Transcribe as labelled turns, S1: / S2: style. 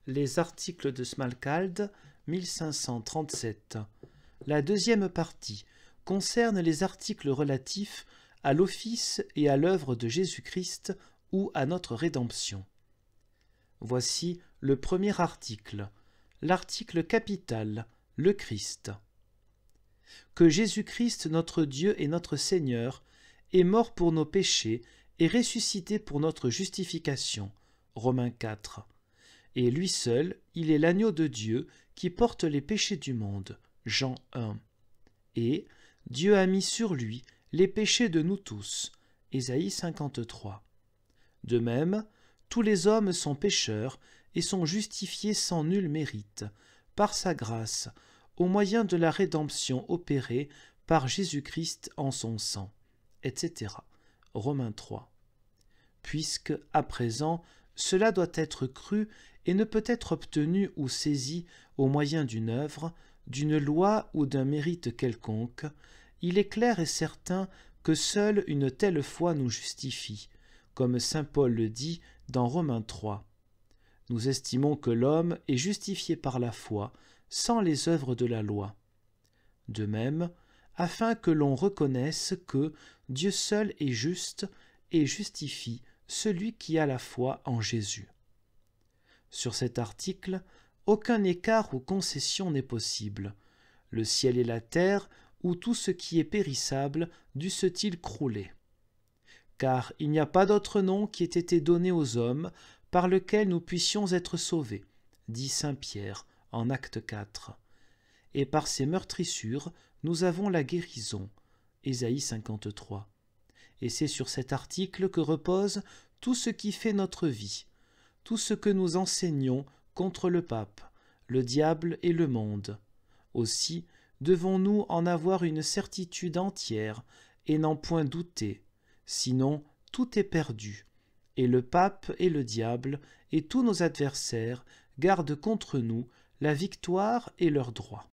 S1: Les articles de Smalcald, 1537. La deuxième partie concerne les articles relatifs à l'office et à l'œuvre de Jésus-Christ ou à notre rédemption. Voici le premier article, l'article capital, le Christ. Que Jésus-Christ, notre Dieu et notre Seigneur, est mort pour nos péchés et ressuscité pour notre justification. Romains 4. Et lui seul, il est l'agneau de Dieu qui porte les péchés du monde. Jean 1. Et Dieu a mis sur lui les péchés de nous tous. Ésaïe 53. De même, tous les hommes sont pécheurs et sont justifiés sans nul mérite, par sa grâce, au moyen de la rédemption opérée par Jésus-Christ en son sang, etc. Romains 3. Puisque, à présent, cela doit être cru et ne peut être obtenu ou saisi au moyen d'une œuvre, d'une loi ou d'un mérite quelconque, il est clair et certain que seule une telle foi nous justifie, comme saint Paul le dit dans Romains 3. Nous estimons que l'homme est justifié par la foi, sans les œuvres de la loi. De même, afin que l'on reconnaisse que Dieu seul est juste et justifie celui qui a la foi en Jésus. Sur cet article, aucun écart ou concession n'est possible. Le ciel et la terre, ou tout ce qui est périssable, dussent-ils crouler. Car il n'y a pas d'autre nom qui ait été donné aux hommes par lequel nous puissions être sauvés, dit saint Pierre en Acte 4. Et par ces meurtrissures, nous avons la guérison. Ésaïe 53. Et c'est sur cet article que repose tout ce qui fait notre vie, tout ce que nous enseignons contre le pape, le diable et le monde. Aussi devons-nous en avoir une certitude entière et n'en point douter, sinon tout est perdu, et le pape et le diable et tous nos adversaires gardent contre nous la victoire et leur droit.